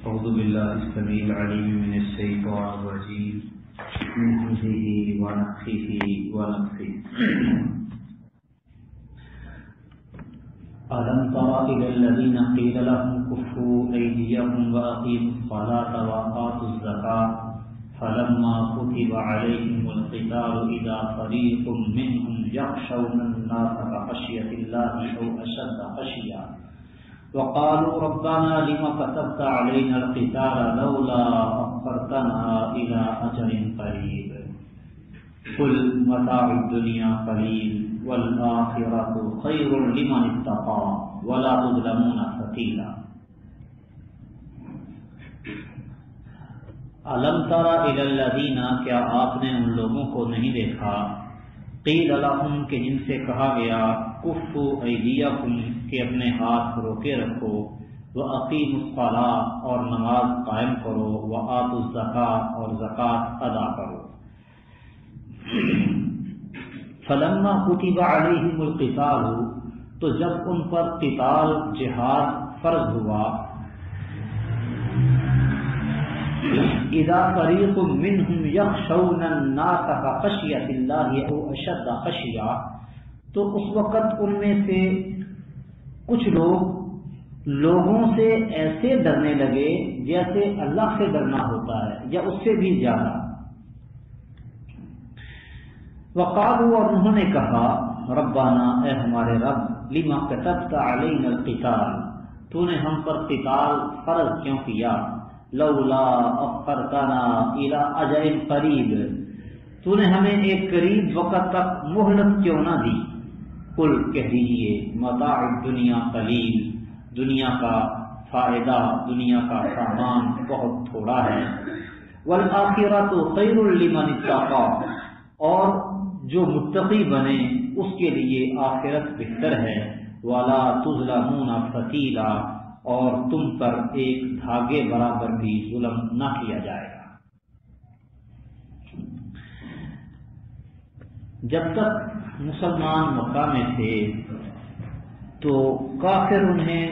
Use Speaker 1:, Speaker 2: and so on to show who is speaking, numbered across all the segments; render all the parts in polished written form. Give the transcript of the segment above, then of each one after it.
Speaker 1: أعوذ بالله السميع العليم من الشيطان الرجيم من همزه ونفخه ونفثه. ألم تر إلى الذين قيل لهم كفوا أيديكم وأقيموا الصلاة وآتوا الزكاة فلما كتب عليهم القتال إذا فريق منهم يخشون الناس كخشية الله أو أشد خشية وقالوا ربنا لم كتبت علينا القتال لولا أخرتنا إلى أجل قريب قل متاع الدنيا قليل والآخرة خير لمن اتقى ولا تظلمون فتيلا. الم تر الی الذین، کیا آپ نے ان لوگوں کو نہیں دیکھا، قیل لہم، کہ جن سے کہا گیا کفوا ایدیکم، کہ اپنے ہاتھ روکے رکھو، واقیموا الصلاۃ، اور نماز قائم کرو، وآتوا الزکاۃ، اور زکوٰۃ ادا کرو. فلما کتب علیہم القتال، تو جب ان پر قتال جہاد فرض ہوا، اذا فریق منہم یخشون الناس کخشیۃ اللہ او اشد خشیہ، تو اس وقت ان میں سے کچھ لوگ لوگوں سے ایسے ڈرنے لگے جیسے اللہ سے ڈرنا ہوتا ہے یا اس سے بھی زیادہ. وقالوا، اور انہوں نے کہا ربنا، اے ہمارے رب، لما كتبت علینا القتال، تو نے ہم پر قتال فرض کیوں کیا، لولا اخرتنا الى اجل قریب، تو نے ہمیں ایک قریب وقت تک مہلت کیوں نہ دی. قل، کہہ دیجئے، متاع الدنیا قلیل، دنیا کا فائدہ، دنیا کا سامان بہت تھوڑا ہے، والآخرۃ خیر لمن اتقى، اور جو متقی بنے اس کے لیے آخرت بہتر ہے، ولا تظلمون فتیلا، اور تم پر ایک دھاگے برابر بھی ظلم نہ کیا جائے گا. جب تک مسلمان مکہ میں تھے تو کافر انہیں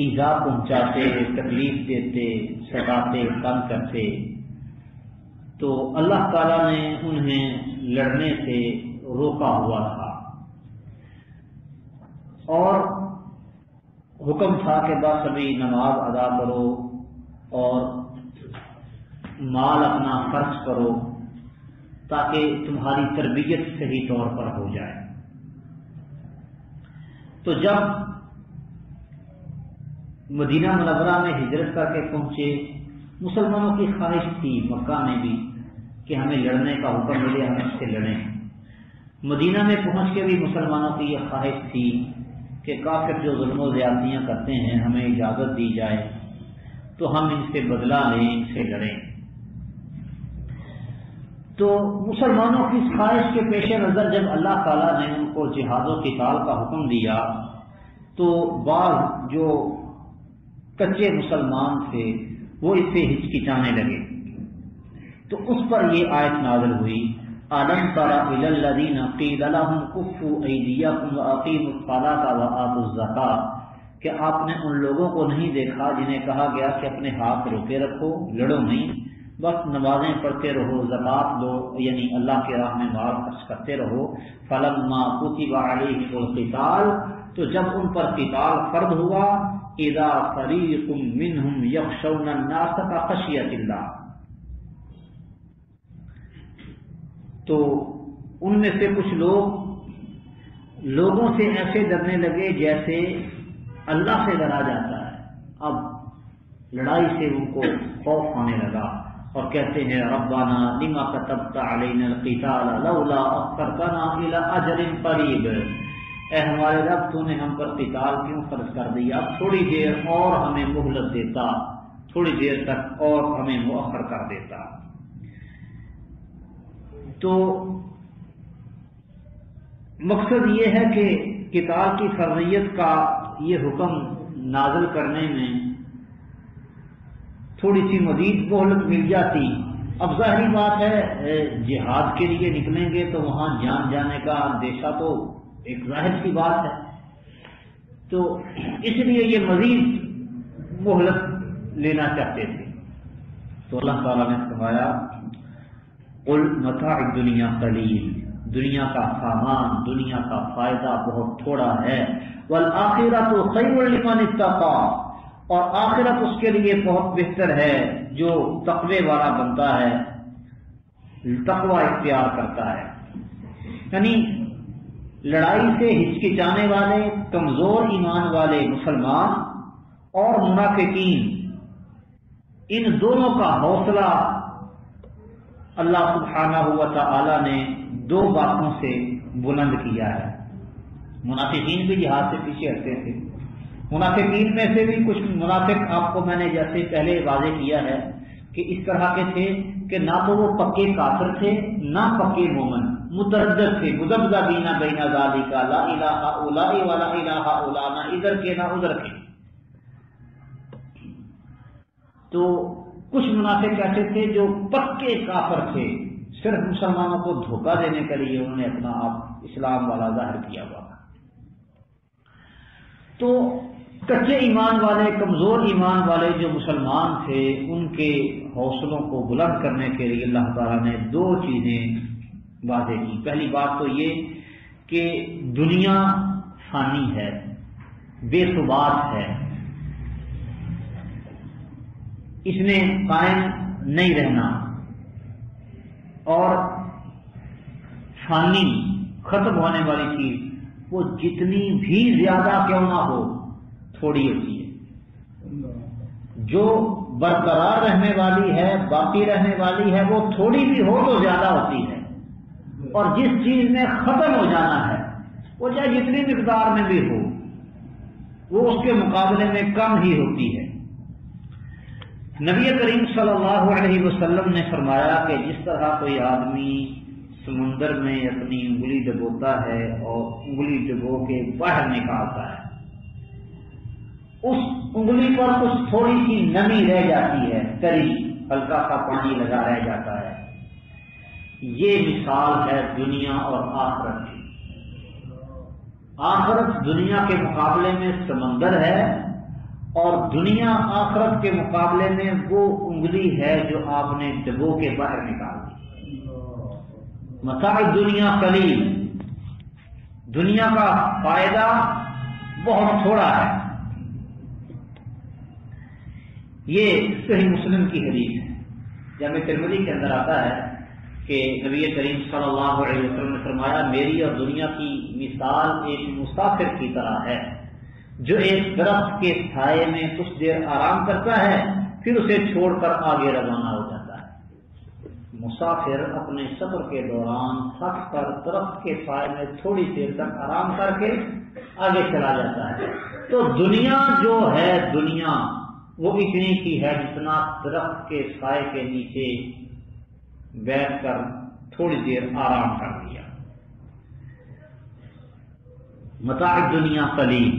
Speaker 1: ایذا پہنچاتے، تکلیف دیتے، ستاتے، تنگ کرتے، تو اللہ تعالیٰ نے انہیں لڑنے سے روکا ہوا تھا، اور حکم تھا کہ بس ابھی نماز ادا کرو اور مال اپنا خرچ کرو تاکہ تمہاری تربیت صحیح طور پر ہو جائے. تو جب مدینہ منورہ میں ہجرت کر کے پہنچے، مسلمانوں کی خواہش تھی مکہ میں بھی کہ ہمیں لڑنے کا حکم ملے، ہم اس سے لڑیں. مدینہ میں پہنچ کے بھی مسلمانوں کی یہ خواہش تھی کہ کافر جو ظلم و زیادتیاں کرتے ہیں ہمیں اجازت دی جائے تو ہم ان سے بدلہ لیں، ان سے لڑیں. تو مسلمانوں کی خواہش کے پیش نظر جب اللہ تعالیٰ نے ان کو جہاد و قتال کا حکم دیا تو بعض جو کچے مسلمان تھے وہ اس سے ہچکچانے لگے. تو اس پر یہ آیت نازل ہوئی، أَلَمْ تَرَ إِلَى الَّذِينَ قِيلَ لَهُمْ كُفُّوا أَيْدِيَكُمْ وَأَقِيمُوا الصَّلَاةَ وَآتُوا الزَّكَاةَ، کہ آپ نے ان لوگوں کو نہیں دیکھا جنہیں کہا گیا کہ اپنے ہاتھ روکے رکھو، لڑو نہیں، بس نمازیں پڑھتے رہو، زکوٰۃ دو، یعنی اللہ کی راہ میں مال خرچ کرتے رہو. فَلَمَّا كُتِبَ عَلَيْهِمُ الْقِتَالُ، تو جب ان پر قتال فرض ہوا، إِذَا فَرِيقٌ مِّنْهُمْ يَخْشَوْنَ النَّاسَ كَخَشْيَةِ اللَّهِ، تو ان میں سے کچھ لوگ لوگوں سے ایسے ڈرنے لگے جیسے اللہ سے ڈرا جاتا ہے. اب لڑائی سے ان کو خوف ہونے لگا اور کہتے ہیں ربنا لما كتبت علينا القتال لولا أخرتنا إلى أجل قريب، اے ہمارے رب، تو نے ہم پر قتال کیوں فرض کر دیا، اب تھوڑی دیر اور ہمیں مہلت دیتا، تھوڑی دیر تک اور ہمیں مؤخر کر دیتا. تو مقصد یہ ہے کہ قتال کی فرضیت کا یہ حکم نازل کرنے میں تھوڑی سی مزید مہلت مل جاتی. اب ظاہری بات ہے جہاد کے لیے نکلیں گے تو وہاں جان جانے کا اندیشہ تو ایک ظاہر سی بات ہے، تو اس لیے یہ مزید مہلت لینا چاہتے تھے. تو اللہ تعالیٰ نے فرمایا قل متاع الدنیا قلیل، دنیا کا سامان، دنیا کا فائدہ بہت تھوڑا ہے، والآخرۃ خیر لمن اتقی، اور آخرت اس کے لیے بہت بہتر ہے جو تقوی والا بنتا ہے، تقوی اختیار کرتا ہے. یعنی لڑائی سے ہچکچانے والے کمزور ایمان والے مسلمان اور منافقین، ان دونوں کا حوصلہ اللہ سبحانہ و تعالی نے دو باتوں سے بلند کیا ہے. منافقین بھی جہاد سے پیچھے ہٹتے تھے. منافقین میں سے بھی کچھ منافق آپ کو میں نے جیسے پہلے واضح کیا ہے کہ اس طرح کے تھے کہ نہ تو وہ پکے کافر تھے نہ پکے مومن، متردد تھے، مذبذبین بین ذالک، لا الہ الا ولا الہ الا، نہ ادھر کے نہ ادھر کے. تو کچھ منافق ایسے تھے جو پکے کافر تھے، صرف مسلمانوں کو دھوکہ دینے کے لیے انہوں نے اپنا آپ اسلام والا ظاہر کیا ہوا تھا. تو کچے ایمان والے، کمزور ایمان والے جو مسلمان تھے، ان کے حوصلوں کو بلند کرنے کے لیے اللہ تعالیٰ نے دو چیزیں واضح کی. پہلی بات تو یہ کہ دنیا فانی ہے، بے ثبات ہے، اس میں قائم نہیں رہنا، اور فانی ختم ہونے والی چیز وہ جتنی بھی زیادہ کیوں نہ ہو تھوڑی ہوتی ہے. جو برقرار رہنے والی ہے، باقی رہنے والی ہے، وہ تھوڑی بھی ہو تو زیادہ ہوتی ہے، اور جس چیز میں ختم ہو جانا ہے وہ چاہے جتنی مقدار میں بھی ہو وہ اس کے مقابلے میں کم ہی ہوتی ہے. نبی کریم صلی اللہ علیہ وسلم نے فرمایا کہ جس طرح کوئی آدمی سمندر میں اپنی انگلی ڈبوتا ہے اور انگلی ڈبو کے باہر نکالتا ہے، اس انگلی پر کچھ تھوڑی سی نمی رہ جاتی ہے، تری ہلکا سا پانی لگا رہ جاتا ہے. یہ مثال ہے دنیا اور آخرت کی. آخرت دنیا کے مقابلے میں سمندر ہے، اور دنیا آخرت کے مقابلے میں وہ انگلی ہے جو آپ نے ڈبو کے باہر نکال دی. متاع دنیا قلیل، دنیا کا فائدہ بہت تھوڑا ہے. یہ صحیح مسلم کی حدیث ہے. جامع ترمذی کے اندر آتا ہے کہ نبی کریم صلی اللہ علیہ وسلم نے فرمایا میری اور دنیا کی مثال ایک مسافر کی طرح ہے جو ایک درخت کے سائے میں کچھ دیر آرام کرتا ہے پھر اسے چھوڑ کر آگے روانہ ہو جاتا ہے. مسافر اپنے سفر کے دوران تھک کر درخت کے سائے میں تھوڑی دیر تک آرام کر کے آگے چلا جاتا ہے. تو دنیا جو ہے، دنیا وہ اتنی کی ہے جتنا درخت کے سائے کے نیچے بیٹھ کر تھوڑی دیر آرام کر لیا. متاع دنیا قلیل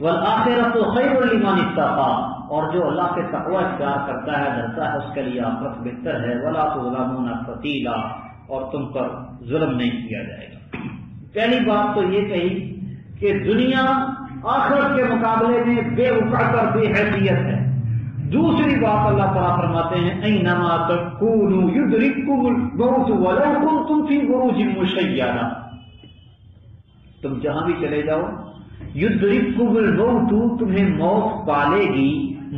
Speaker 1: والآخرۃ خیر لمن اتقی، اور جو اللہ سے تقوی اختیار کرتا ہے، ڈرتا ہے، اس کے لیے آخرت بہتر ہے. ولا تظلمون فتیلا، اور تم پر ظلم نہیں کیا جائے گا. پہلی بات تو یہ کہی کہ دنیا آخرت کے مقابلے میں بے وقع کر بے حیثیت ہے. دوسری بات اللہ تعالیٰ فرماتے ہیں اینما تکونوا یدرککم الموت ولو کنتم فی بروج مشیدہ، تم جہاں بھی چلے جاؤ یدرککم الموت، تمہیں موت پالے گی،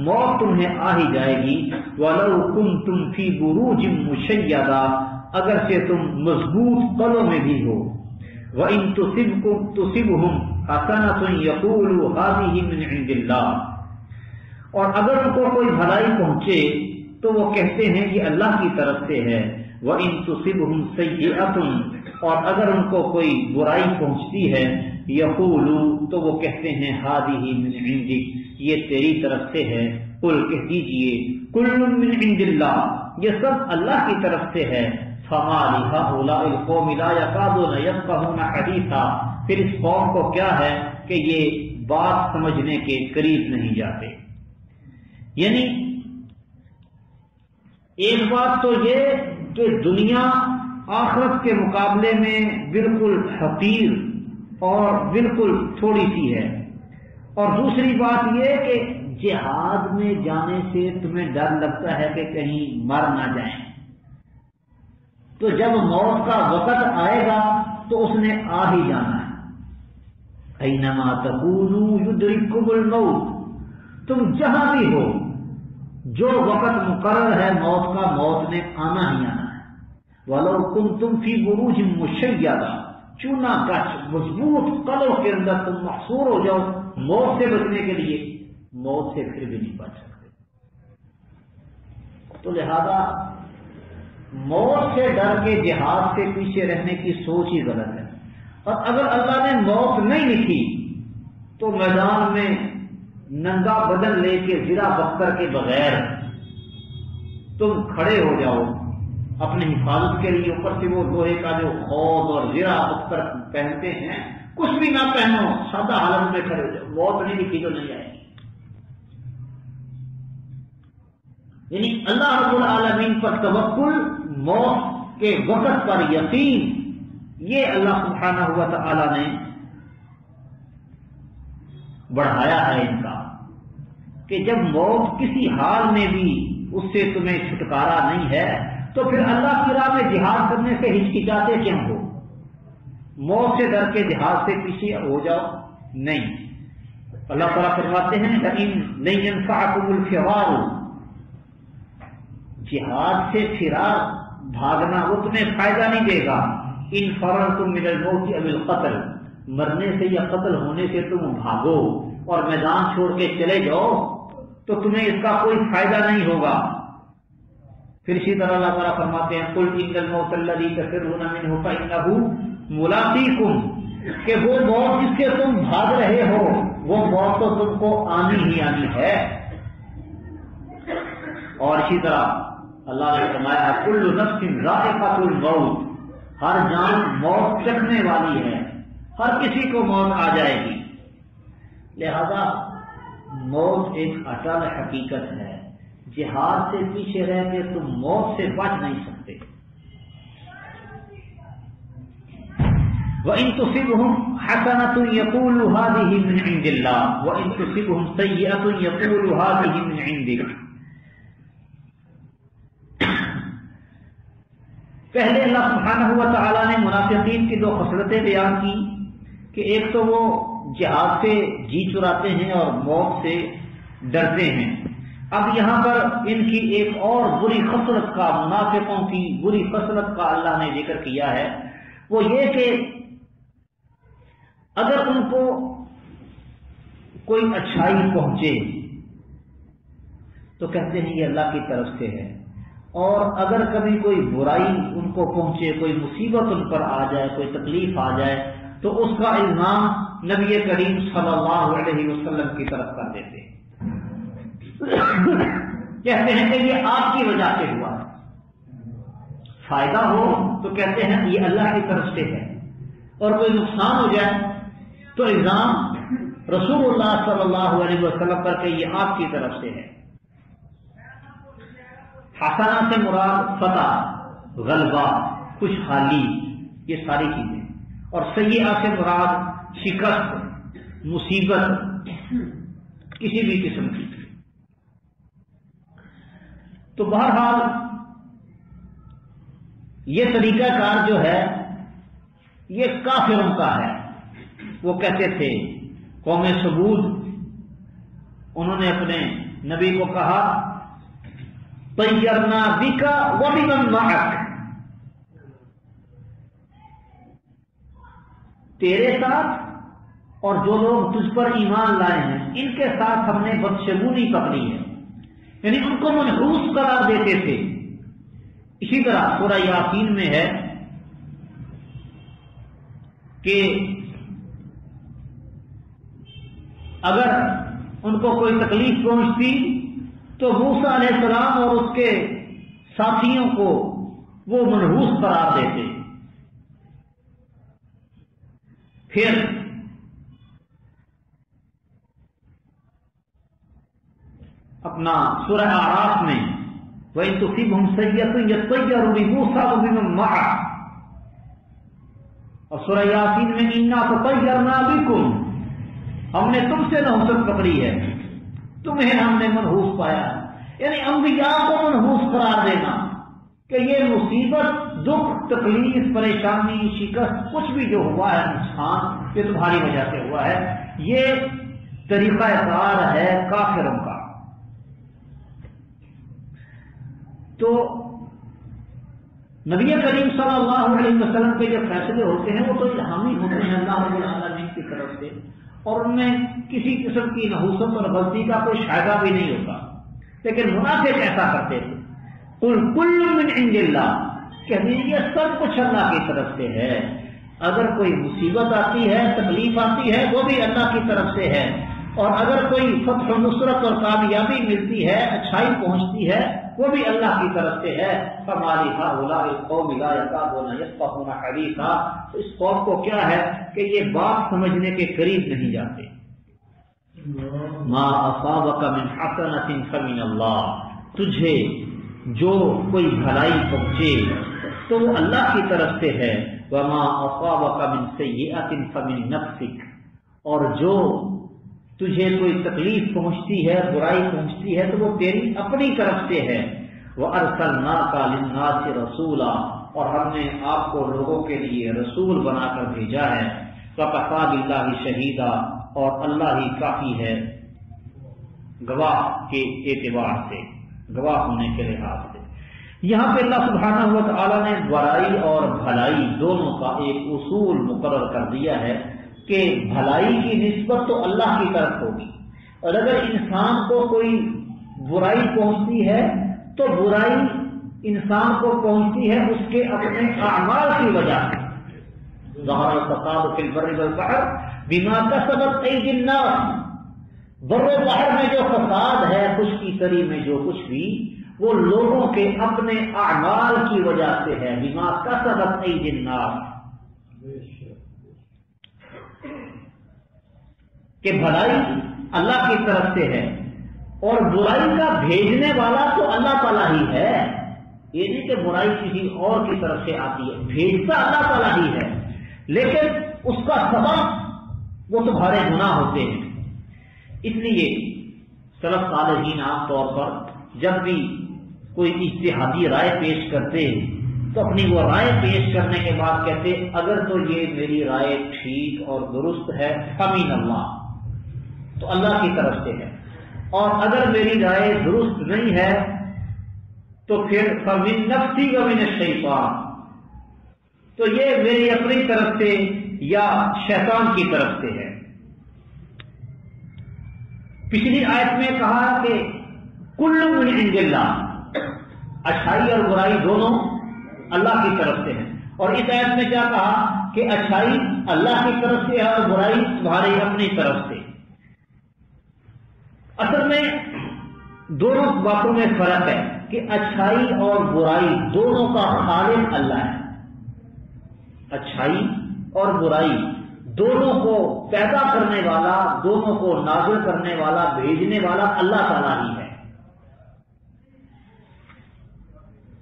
Speaker 1: موت تمہیں آ ہی جائے گی. ولو کنتم فی بروج مشیدہ، اگر سے تم مضبوط قلعوں میں بھی ہو. وَإِن تُصِبْهُمْ حَسَنَةٌ يَقُولُوا هَذِهِ مِنْ عِنْدِ اللَّهِ، اور اگر ان کو کوئی بھلائی پہنچے تو وہ کہتے ہیں یہ اللہ کی طرف سے ہے. وَإِن تُصِبْهُمْ سَيِّئَةٌ، اور اگر ان کو کوئی برائی پہنچتی ہے، یقولوا، تو وہ کہتے ہیں هَذِهِ مِنْ عِنْدِكَ، یہ تیری طرف سے ہے. قل کہہ دیجئے کل من عند اللہ، یہ سب اللہ کی طرف سے ہے. فما لهؤلاء القوم لا يكادون يفقهون حديثا، پھر اس قوم کو کیا ہے کہ یہ بات سمجھنے کے قریب نہیں جاتے. یعنی ایک بات تو یہ کہ دنیا آخرت کے مقابلے میں بالکل حقیر اور بالکل تھوڑی سی ہے، اور دوسری بات یہ کہ جہاد میں جانے سے تمہیں ڈر لگتا ہے کہ کہیں مر نہ جائیں، تو جب موت کا وقت آئے گا تو اس نے آ ہی جانا ہے۔ اینما تکونوا یدرککم الموت، تم جہاں بھی ہو جو وقت مقرر ہے موت کا، موت نے آنا ہی آنا ہے۔ وَلَوْ كُنْتُمْ فِي بُرُوجٍ مُشَيَّدَةٍ، چونا گچ مضبوط قلعوں کے اندر تم محصور ہو جاؤ موت سے بچنے کے لیے، موت سے پھر بھی نہیں بچ سکتے۔ تو لہذا موت سے ڈر کے جہاد سے پیچھے رہنے کی سوچ ہی غلط ہے۔ اور اگر اللہ نے موت نہیں لکھی تو میدان میں ننگا بدن لے کے زرہ بختر کے بغیر تم کھڑے ہو جاؤ اپنی حفاظت کے لیے، اوپر سے وہ لوہے کا جو خوض اور زرہ بختر پہنتے ہیں، کچھ بھی نہ پہنو، سادہ حالت میں کھڑے ہو جاؤ، موت نہیں لکھی تو نہیں آئے گی۔ یعنی اللہ رب العالمین پر توکل، موت کے وقت پر یقین، یہ اللہ سبحانہ و تعالی نے بڑھایا ہے ان کا، کہ جب موت کسی حال میں بھی اس سے تمہیں چھٹکارا نہیں ہے تو پھر اللہ کی راہ میں جہاد کرنے سے ہچکچاتے کیوں ہو؟ موت سے ڈر کے جہاد سے پیچھے ہو جاؤ نہیں۔ اللہ تعالیٰ فرماتے ہیں لَئِن لَن يَنفَعَكُمُ الْفِرَارُ، جہاد سے فرار بھاگنا وہ تمہیں فائدہ نہیں دے گا، ان فررتم من الموت او القتل، مرنے سے یا قتل ہونے سے تم بھاگو اور میدان چھوڑ کے چلے جاؤ تو تمہیں اس کا کوئی فائدہ نہیں ہوگا۔ پھر اسی طرح اللہ تعالیٰ فرماتے ہیں قل ان الموت الذی تفرون منہ فانہ ملاقیکم، کہ وہ موت جس کے تم بھاگ رہے ہو وہ موت تو تم کو آنی ہی آنی ہے۔ اور اسی طرح اللہ نے فرمایا کل نفس ذائقۃ الموت، ہر جان موت چکھنے والی ہے، ہر کسی کو موت آ جائے گی۔ لہذا موت ایک اٹل حقیقت ہے، جہاد سے پیچھے رہ کے تم موت سے بچ نہیں سکتے۔ وَإِن تُصِبْهُمْ حَسَنَةٌ يَقُولُوا هَٰذِهِ مِنْ عِندِ اللَّهِ وَإِن تُصِبْهُمْ سَيِّئَةٌ يَقُولُوا هَٰذِهِ مِنْ عِندِكَ۔ پہلے اللہ سبحانہ و تعالیٰ نے منافقین کی دو خصلتیں بیان کی کہ ایک تو وہ جہاد سے جی چراتے ہیں اور موت سے ڈرتے ہیں۔ اب یہاں پر ان کی ایک اور بری خصلت کا، منافقوں کی بری خصلت کا اللہ نے ذکر کیا ہے، وہ یہ کہ اگر ان کو کوئی اچھائی پہنچے تو کہتے ہیں یہ اللہ کی طرف سے ہے، اور اگر کبھی کوئی برائی ان کو پہنچے، کوئی مصیبت ان پر آ جائے، کوئی تکلیف آ جائے تو اس کا الزام نبی کریم صلی اللہ علیہ وسلم کی طرف کر دیتے ہیں، کہتے ہیں کہ یہ آپ کی وجہ سے ہوا ہے۔ فائدہ ہو تو کہتے ہیں یہ اللہ کی طرف سے ہے، اور کوئی نقصان ہو جائے تو الزام رسول اللہ صلی اللہ علیہ وسلم پر کہ یہ آپ کی طرف سے ہے۔ حسنہ سے مراد فتح، غلبہ، خوشحالی، یہ ساری چیزیں، اور سیئہ سے مراد شکست، مصیبت کسی بھی قسم کی۔ تو بہرحال یہ طریقہ کار جو ہے یہ کافروں کا ہے۔ وہ کہتے تھے قوم ثمود، انہوں نے اپنے نبی کو کہا طیرنا بک وبمن معک، تیرے ساتھ اور جو لوگ تجھ پر ایمان لائے ہیں ان کے ساتھ ہم نے بدشگونی پکڑی ہے، یعنی ان کو منحوس قرار دیتے تھے۔ اسی طرح سورہ یاسین میں ہے کہ اگر ان کو کوئی تکلیف پہنچتی تو موسیٰ علیہ السلام اور اس کے ساتھیوں کو وہ منحوس قرار دیتے۔ پھر اپنا سورہ اعراف میں وَإِن تُصِبْهُمْ سَيِّئَةٌ يَطَّيَّرُوا بِمُوسَىٰ وَبِمَن مَّعَهُ، اور سورہ یاسین میں إِنَّا تَطَيَّرْنَا بِكُمْ، ہم نے تم سے نحوست پکڑی ہے۔ تمہیں ہم نے منحوس پایا ہے، یعنی انبیاء کو منحوس قرار دینا کہ یہ مصیبت، دکھ، تکلیف، پریشانی، شکست، کچھ بھی جو ہوا ہے نقصان، یہ تمہاری وجہ سے ہوا ہے، یہ طریقہ کار ہے کافروں کا۔ تو نبی کریم صلی اللہ علیہ وسلم کے جو فیصلے ہوتے ہیں وہ تو الہامی ہوتے ہیں اللہ رب العالمین کی طرف سے، اور ان میں کسی قسم کی نحوست اور غلطی کا کوئی شائبہ بھی نہیں ہوتا، لیکن منافق ایسا کرتے تھے۔ قل کل من عند اللہ، کہ یہ سب کچھ اللہ کی طرف سے ہے، اگر کوئی مصیبت آتی ہے، تکلیف آتی ہے، وہ بھی اللہ کی طرف سے ہے، اور اگر کوئی فتح و نصرت اور کامیابی ملتی ہے، اچھائی پہنچتی ہے، وہ بھی اللہ کی طرف سے ہے۔ فَمَا لِهَٰؤُلَاءِ الْقَوْمِ لَا يَكَادُونَ يَفْقَهُونَ حَدِيثًا، اس قوم کو کیا ہے کہ یہ بات سمجھنے کے قریب نہیں جاتے۔ مَا أَصَابَكَ مِنْ حَسَنَةٍ فَمِنَ اللَّهِ، تجھے جو کوئی بھلائی پہنچے تو وہ اللہ کی طرف سے ہے۔ وَمَا أَصَابَكَ مِنْ سَيِّئَةٍ فَمِنْ نَفْسِكَ، اور جو تجھے کوئی تکلیف پہنچتی ہے، برائی پہنچتی ہے، تو وہ تیری اپنی طرف سے ہے۔ وَأَرْسَلْنَاكَ لِلنَّاسِ رَسُولًا، اور ہم نے آپ کو لوگوں کے لیے رسول بنا کر بھیجا ہے۔ وَكَفَىٰ بِاللَّهِ شَهِيدًا، اور اللہ ہی کافی ہے گواہ کے اعتبار سے، گواہ ہونے کے لحاظ سے۔ یہاں پہ اللہ سبحانہ و تعالیٰ نے برائی اور بھلائی دونوں کا ایک اصول مقرر کر دیا ہے کہ بھلائی کی نسبت تو اللہ کی طرف ہوگی، اور اگر انسان کو کوئی برائی پہنچتی ہے تو برائی انسان کو پہنچتی ہے اس کے اپنے اعمال کی وجہ سے۔ ظہر الفساد فی البر والبحر بما کسبت ایدی الناس، بر و بحر میں جو فساد ہے، خشکی تری میں جو کچھ بھی، وہ لوگوں کے اپنے اعمال کی وجہ سے ہے۔ بما کسبت ایدی الناس، کہ بھلائی اللہ کی طرف سے ہے، اور برائی کا بھیجنے والا تو اللہ تعالیٰ ہی ہے۔ یہ نہیں کہ برائی کسی اور کی طرف سے آتی ہے، بھیجتا اللہ تعالیٰ ہی ہے، لیکن اس کا سبب وہ تمہارے گناہ ہوتے ہیں۔ اس لیے سلف صالحین عام طور پر جب بھی کوئی اجتہادی رائے پیش کرتے تو اپنی وہ رائے پیش کرنے کے بعد کہتے اگر تو یہ میری رائے ٹھیک اور درست ہے فمن اللہ، تو اللہ کی طرف سے ہے، اور اگر میری رائے درست نہیں ہے تو پھر فمن نفسی ومن الشیطان، تو یہ میری اپنی طرف سے یا شیطان کی طرف سے ہے۔ پچھلی آیت میں کہا کہ کل من عند اللہ، اچھائی اور برائی دونوں اللہ کی طرف سے ہے، اور اس آیت میں کیا کہا کہ اچھائی اللہ کی طرف سے ہے اور برائی تمہاری اپنی طرف سے۔ اصل میں دونوں باتوں میں فرق ہے کہ اچھائی اور برائی دونوں کا خالق اللہ ہے۔ اچھائی اور برائی دونوں کو پیدا کرنے والا، دونوں کو نازل کرنے والا، بھیجنے والا اللہ تعالیٰ ہی ہے۔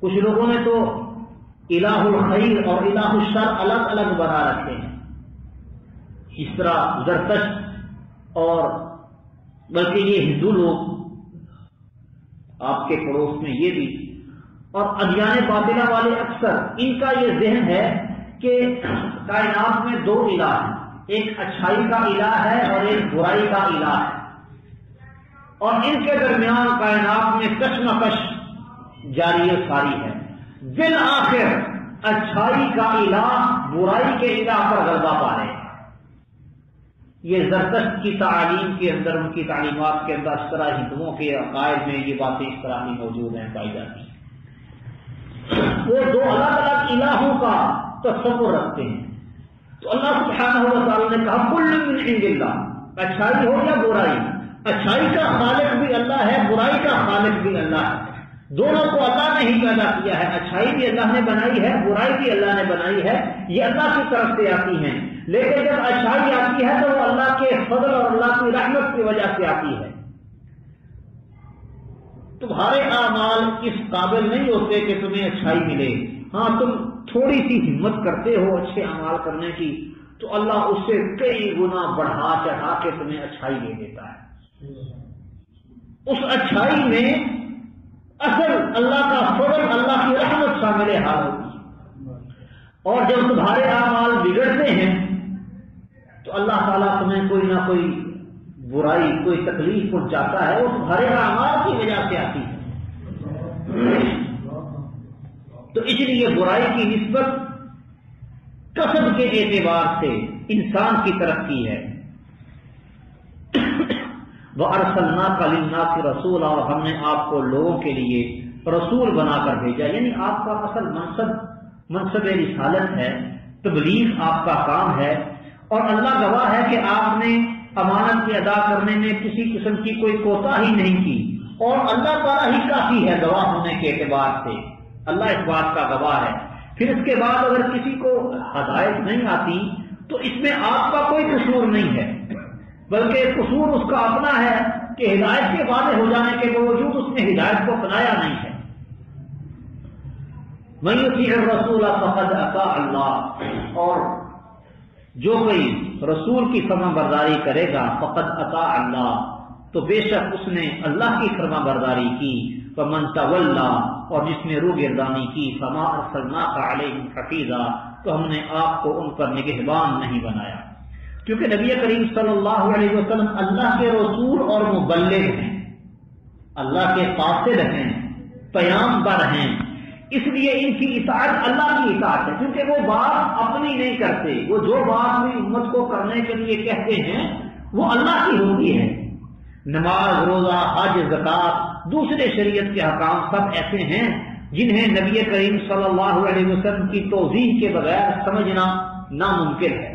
Speaker 1: کچھ لوگوں نے تو الہ الخیر اور الہ الشر الگ الگ بنا رکھے ہیں، اس طرح زرتشت، اور بلکہ یہ ہندو لوگ آپ کے پڑوس میں یہ بھی، اور ادیان باطلہ والے اکثر ان کا یہ ذہن ہے کہ کائنات میں دو الہ ہیں، ایک اچھائی کا الہ ہے اور ایک برائی کا الہ ہے، اور ان کے درمیان کائنات میں کشمکش جاری ساری ہے۔ بالآخر اچھائی کا الہ برائی کے الہ پر غلبہ پا رہے ہیں۔ یہ زرتشت کی تعلیم کے اندر، ان کی تعلیمات کے اندر اس طرح ہندوؤں کے عقائد میں یہ باتیں اس طرح کی موجود ہیں، پائی جاتی ہیں۔ وہ دو الگ الگ الہوں کا تصور رکھتے ہیں۔ تو اللہ سبحانہ و تعالیٰ نے کہا کل من عند اللہ، اچھائی ہو یا برائی، اچھائی کا خالق بھی اللہ ہے، برائی کا خالق بھی اللہ ہے، دونوں کو اللہ نے ہی پیدا کیا ہے۔ اچھائی بھی اللہ نے بنائی ہے، برائی بھی اللہ نے بنائی ہے، یہ اللہ کی طرف سے آتی ہیں، لیکن جب اچھائی آتی ہے تو وہ اللہ کے فضل اور اللہ کی رحمت کی وجہ سے آتی ہے۔ تمہارے اعمال اس قابل نہیں ہوتے کہ تمہیں اچھائی ملے، ہاں تم تھوڑی سی ہمت کرتے ہو اچھے اعمال کرنے کی تو اللہ اس سے کئی گنا بڑھا چڑھا کے تمہیں اچھائی دے دیتا ہے۔ اس اچھائی میں اصل اللہ کا فضل، اللہ کی رحمت شامل حال ہوتی ہے۔ اور جب تمہارے اعمال بگڑتے ہیں تو اللہ تعالیٰ تمہیں کوئی نہ کوئی برائی، کوئی تکلیف پہنچاتا ہے، وہ تمہارے اعمال کی وجہ سے آتی ہے۔ تو اس لیے برائی کی نسبت کسب کے اعتبار سے انسان کی طرف کی ہے۔ وَأَرْسَلْنَاكَ لِلنَّاسِ رَسُولًا، اور ہم نے آپ کو لوگوں کے لیے رسول بنا کر بھیجا، یعنی آپ کا اصل منصب رسالت ہے، تبلیغ آپ کا کام ہے، اور اللہ گواہ ہے کہ آپ نے امانت کی ادا کرنے میں کسی قسم کی کوئی کوتاہی نہیں کی، اور اللہ تعالیٰ ہی کافی ہے گواہ ہونے کے اعتبار سے، اللہ اس بات کا گواہ ہے۔ پھر اس کے بعد اگر کسی کو ہدایت نہیں آتی تو اس میں آپ کا کوئی قصور نہیں ہے، بلکہ قصور اس کا اپنا ہے کہ ہدایت کے واضح ہو جانے کے باوجود اس نے ہدایت کو اپنایا نہیں ہے۔ مَن یُطِیعِ الرَّسُولَ فَقَدْ اَطَاعَ اللَّهَ، اور جو کوئی رسول کی فرما برداری کرے گا فقد اطاع اللہ، تو بے شک اس نے اللہ کی فرما برداری کی۔ فمن تولا، اور جس نے روگردانی کی، فما ارسلناک علیہم حفیظا، تو ہم نے آپ کو ان پر نگہبان نہیں بنایا، کیونکہ نبی کریم صلی اللہ علیہ وسلم اللہ کے رسول اور مبلغ ہیں، اللہ کے قاصد ہیں، پیامبر ہیں، اس لیے ان کی اطاعت اللہ کی اطاعت ہے، کیونکہ وہ بات اپنی نہیں کرتے، وہ جو بات بھی امت کو کرنے کے لیے کہتے ہیں وہ اللہ کی ہوتی ہے۔ نماز، روزہ، حج، زکوٰۃ، دوسرے شریعت کے احکام سب ایسے ہیں جنہیں نبی کریم صلی اللہ علیہ وسلم کی توضیح کے بغیر سمجھنا ناممکن ہے۔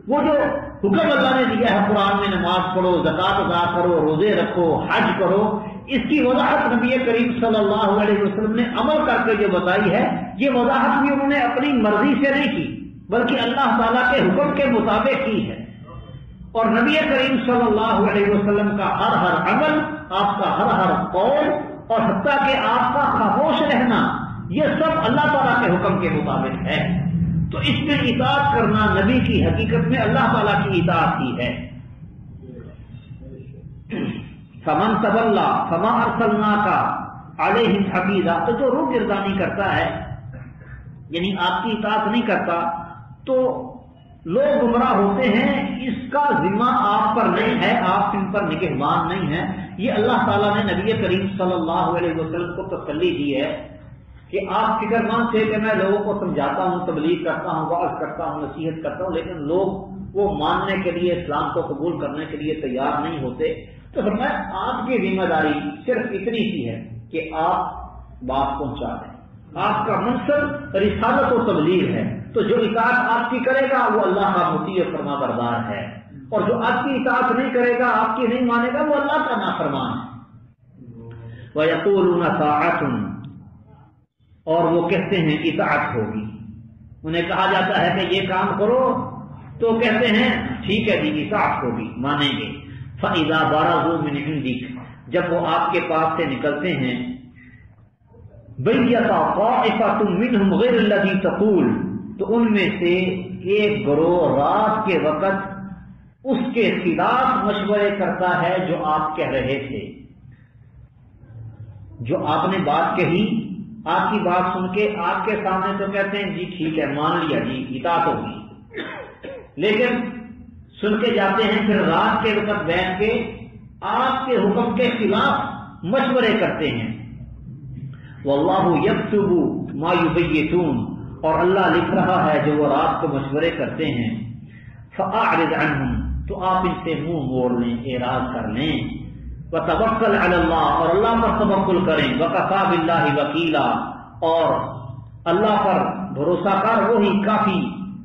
Speaker 1: وہ جو حکم اللہ نے دیا ہے قرآن میں، نماز پڑھو، زکوٰۃ ادا کرو، روزے رکھو، حج کرو، اس کی وضاحت نبی کریم صلی اللہ علیہ وسلم نے عمل کر کے جو بتائی ہے، یہ وضاحت بھی انہوں نے اپنی مرضی سے نہیں کی بلکہ اللہ تعالیٰ کے حکم کے مطابق کی ہے۔ اور نبی کریم صلی اللہ علیہ وسلم کا ہر عمل، آپ کا ہر قول، اور حتیٰ کہ آپ کا خاموش رہنا، یہ سب اللہ تعالیٰ کے حکم کے مطابق ہے۔ تو اس میں اطاعت کرنا نبی کی حقیقت میں اللہ تعالیٰ کی اطاعت ہی ہے۔ فمن تولا فما ارسلناک علیہم حفیظا، تو جو روگردانی کرتا ہے یعنی آپ کی اطاعت نہیں کرتا تو لوگ گمراہ ہوتے ہیں، اس کا ذمہ آپ پر نہیں ہے، آپ ان پر نگہبان نہیں ہے۔ یہ اللہ تعالیٰ نے نبی کریم صلی اللہ علیہ وسلم کو تسلی دی ہے کہ آپ فکر مند تھے کہ میں لوگوں کو سمجھاتا ہوں، تبلیغ کرتا ہوں، وعظ کرتا ہوں، نصیحت کرتا ہوں، لیکن لوگ وہ ماننے کے لیے، اسلام کو قبول کرنے کے لیے تیار نہیں ہوتے۔ تو فرمایا آپ کی ذمہ داری صرف اتنی سی ہے کہ آپ بات پہنچا دیں، آپ کا منصب رسالت و تبلیغ ہے، تو جو اطاعت آپ کی کرے گا وہ اللہ کا مطیع و فرما بردار ہے، اور جو آپ کی اطاعت نہیں کرے گا، آپ کی نہیں مانے گا، وہ اللہ کا نافرمان ہے۔ وَيَقُولُونَ طَاعَةٌ، اور وہ کہتے ہیں اطاعت ہوگی، انہیں کہا جاتا ہے کہ یہ کام کرو تو کہتے ہیں ٹھیک ہے جی اطاعت ہوگی، مانیں گے۔ فَإِذَا بَرَزُوا مِنْ عِنْدِكَ، جب وہ آپ کے پاس سے نکلتے ہیں، بَيَّتَ طَائِفَةٌ مِّنْهُمْ غَيْرَ الَّذِي تَقُولُ، تو ان میں سے ایک گروہ رات کے وقت اس کے خلاف مشورے کرتا ہے جو آپ کہہ رہے تھے، جو آپ نے بات کہی، آپ کی بات سن کے آپ کے سامنے تو کہتے ہیں جی ٹھیک ہے مان لیا جی اطاعت ہوگی، لیکن سن کے جاتے ہیں پھر رات کے وقت بیٹھ کے آپ کے حکم کے خلاف مشورے کرتے ہیں۔ واللہ یکتب ما یبیتون، اور اللہ لکھ رہا ہے جو وہ رات کو مشورے کرتے ہیں۔ فاعرض عنہم، تو آپ ان سے منہ موڑ لیں، اعراض کر لیں۔ وتوکل علی اللہ، اور اللہ پر توکل کریں۔ وکفی باللہ وکیلا، اور اللہ پر بھروسہ کر، وہی کافی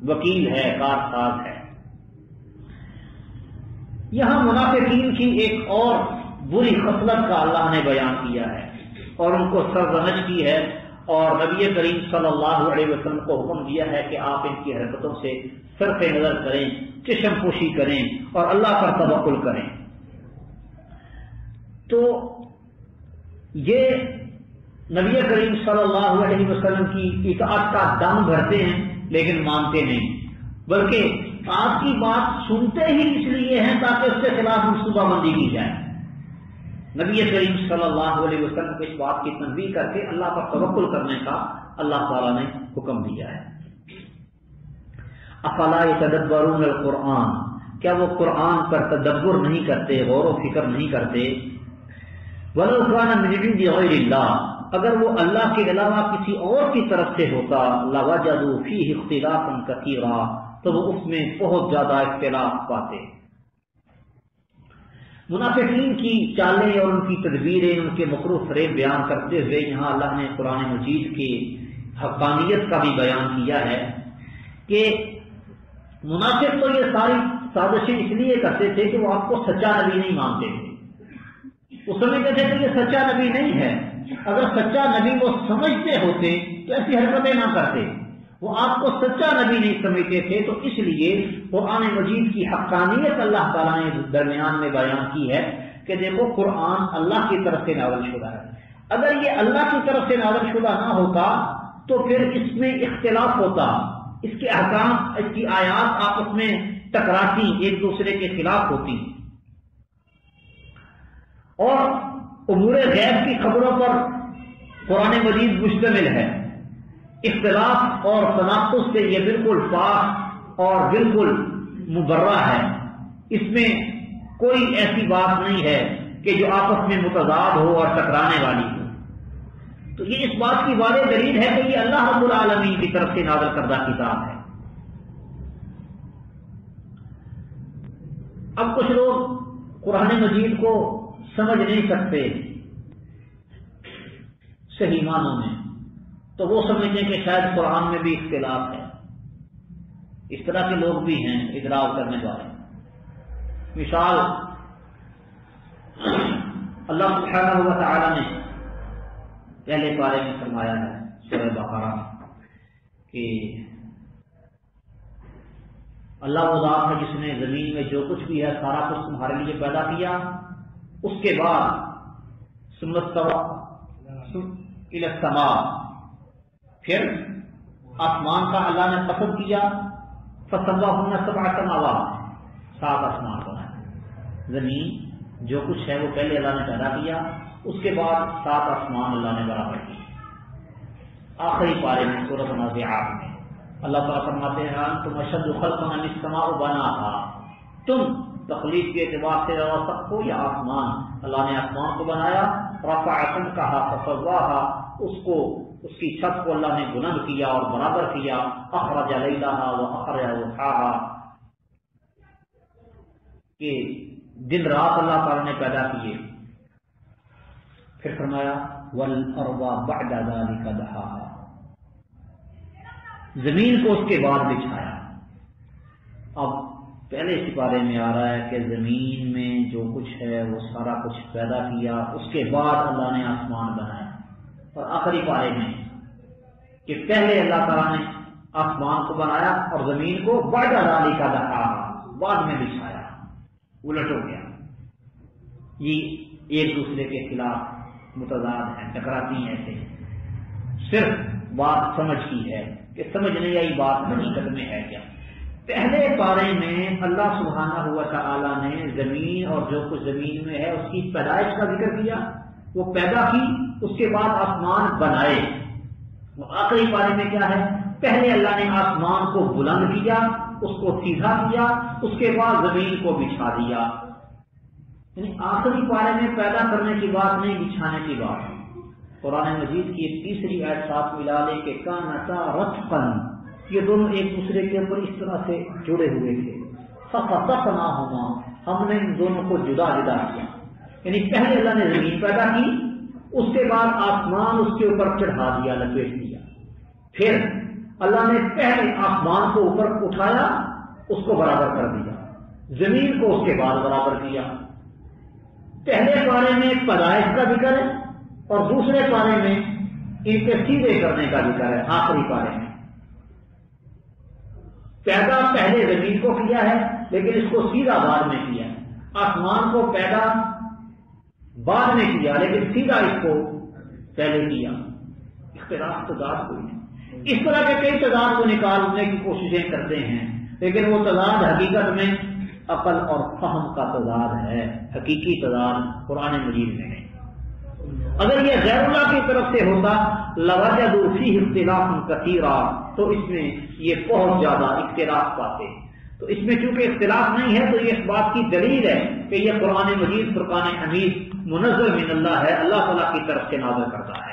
Speaker 1: وکیل ہے، کارساز ہے۔ یہاں منافقین کی ایک اور بری خصلت کا اللہ نے بیان کیا ہے اور ان کو سرزنش کی ہے، اور نبی کریم صلی اللہ علیہ وسلم کو حکم دیا ہے کہ آپ ان کی حرکتوں سے صرف نظر کریں، چشم پوشی کریں اور اللہ پر توکل کریں۔ تو یہ نبی کریم صلی اللہ علیہ وسلم کی اطاعت کا دم بھرتے ہیں لیکن مانتے نہیں، بلکہ آپ کی بات سنتے ہی اس لیے ہیں تاکہ اس کے خلاف منصوبہ بندی کی جائے۔ نبی کریم صلی اللہ علیہ وسلم کو اس بات کی تنبیہ کر کے اللہ پر توکل کرنے کا اللہ تعالیٰ نے حکم دیا ہے۔ افلا یتدبرون القرآن، کیا وہ قرآن پر تدبر نہیں کرتے، غور و فکر نہیں کرتے؟ ولو کان من عند غیر اللہ، اگر وہ اللہ کے علاوہ کسی اور کی طرف سے ہوتا، لوجدوا فیہ اختلافا کثیرا، تو وہ اس میں بہت زیادہ اختلاف پاتے۔ منافقین کی چالیں اور ان کی تدبیریں، ان کے مکر و فریب بیان کرتے ہوئے یہاں اللہ نے قرآن مجید کی حقانیت کا بھی بیان کیا ہے کہ منافق تو یہ ساری سازشیں اس لیے کرتے تھے کہ وہ آپ کو سچا نبی نہیں مانتے تھے، وہ سمجھتے تھے کہ یہ سچا نبی نہیں ہے، اگر سچا نبی وہ سمجھتے ہوتے تو ایسی حرکتیں نہ کرتے، وہ آپ کو سچا نبی نہیں سمجھتے تھے، تو اس لیے قرآن مجید کی حقانیت اللہ تعالیٰ نے درمیان میں بیان کی ہے کہ دیکھو قرآن اللہ کی طرف سے نازل شدہ ہے، اگر یہ اللہ کی طرف سے نازل شدہ نہ ہوتا تو پھر اس میں اختلاف ہوتا، اس کے احکام، اس کی آیات آپس میں ٹکراتی، ایک دوسرے کے خلاف ہوتی، اور امور غیب کی خبروں پر قرآن مجید مشتمل ہے، اختلاف اور تناقض سے یہ بالکل پاک اور بالکل مبرہ ہے، اس میں کوئی ایسی بات نہیں ہے کہ جو آپس میں متضاد ہو اور ٹکرانے والی ہو۔ تو یہ اس بات کی واضح دلیل ہے کہ یہ اللہ رب العالمین کی طرف سے نازل کردہ کتاب ہے۔ اب کچھ لوگ قرآن مجید کو سمجھ نہیں سکتے صحیح معنوں میں، تو وہ سمجھتے ہیں کہ شاید قرآن میں بھی اختلاف ہے، اس طرح کے لوگ بھی ہیں اضراب کرنے والے۔ مثال اللہ سبحانہ و تعالی نے پہلے پارے میں فرمایا ہے سورہ بقرہ کہ اللہ وہ ذات ہے جس نے زمین میں جو کچھ بھی ہے سارا کچھ تمہارے لیے پیدا کیا، اس کے بعد ثم استوى الی السماء، پھر آسمان کا اللہ نے قصد کیا، فسواہن سبع سماوات، 7 آسمان بنائے، زمین جو کچھ ہے وہ پہلے اللہ نے پیدا کیا، اس کے بعد 7 آسمان اللہ نے برابر کیے۔ آخری پارے میں سورۃ النازعات میں اللہ تعالیٰ فرماتے ہیں تم اشد خلقا من السماء بناها، تم تخلیق کے اعتبار سے سب کو یا آسمان، اللہ نے آسمان کو بنایا، رفع سمكها فسواها، اس کی چھت کو اللہ نے بلند کیا اور برابر کیا، اخرج لیلها واخرج ضحاها، کہ دن رات اللہ تعالیٰ نے پیدا کیے۔ پھر فرمایا والارض بعد ذلك دحاها، زمین کو اس کے بعد بچھایا۔ اب پہلے اس بارے میں آ رہا ہے کہ زمین میں جو کچھ ہے وہ سارا کچھ پیدا کیا، اس کے بعد اللہ نے آسمان بنایا، اور آخری پارے میں کہ پہلے اللہ تعالیٰ نے آسمان کو بنایا اور زمین کو بعد ذلك دحاها، بعد میں بچھایا، الٹ ہو گیا۔ یہ ایک دوسرے کے خلاف متضاد ہیں، ٹکراتی ہیں، ایسے صرف بات سمجھ کی ہے کہ سمجھ نہیں آئی بات حقیقت میں ہے کیا۔ پہلے پارے میں اللہ سبحانہ و تعالی نے زمین اور جو کچھ زمین میں ہے اس کی پیدائش کا ذکر کیا، وہ پیدا کی، اس کے بعد آسمان بنائے۔ وہ آخری پارے میں کیا ہے، پہلے اللہ نے آسمان کو بلند کیا، اس کو سیدھا کیا، اس کے بعد زمین کو بچھا دیا۔ یعنی آخری پارے میں پیدا کرنے کی بات نہیں، بچھانے کی بات۔ قرآن مجید کی ایک تیسری آیت ساتھ ملا لے کہ کانتا رتقا، یہ دونوں ایک دوسرے کے اوپر اس طرح سے جڑے ہوئے تھے، فخسفناہما، ہم نے ان دونوں کو جدا جدا کیا۔ یعنی پہلے اللہ نے زمین پیدا کی، اس کے بعد آسمان اس کے اوپر چڑھا دیا، لپیٹ دیا، پھر اللہ نے پہلے آسمان کو اوپر اٹھایا، اس کو برابر کر دیا، زمین کو اس کے بعد برابر کیا۔ پہلے پارے میں پیدائش کا ذکر ہے اور دوسرے پارے میں ان کے سیدھے کرنے کا ذکر ہے۔ آخری پارے میں پیدا پہلے زمین کو کیا ہے لیکن اس کو سیدھا بعد میں کیا، آسمان کو پیدا بعد میں کیا لیکن سیدھا اس کو پہلے کیا۔ اختلاف تضاد کوئی نہیں، اس طرح کے کئی تضاد کو نکالنے کی کوششیں کرتے ہیں لیکن وہ تضاد حقیقت میں عقل اور فہم کا تضاد ہے، حقیقی تضاد قرآن مجید میں ہے۔ اگر یہ غیر اللہ کی طرف سے ہوتا لوجدوا فیہ اختلافا کثیرا، تو اس میں یہ بہت زیادہ اختلاف پاتے۔ تو اس میں چونکہ اختلاف نہیں ہے تو یہ اس بات کی دلیل ہے کہ یہ قرآن مجید فرقان حمید منزل من اللہ ہے، اللہ تعالیٰ کی طرف سے نازل کرتا ہے۔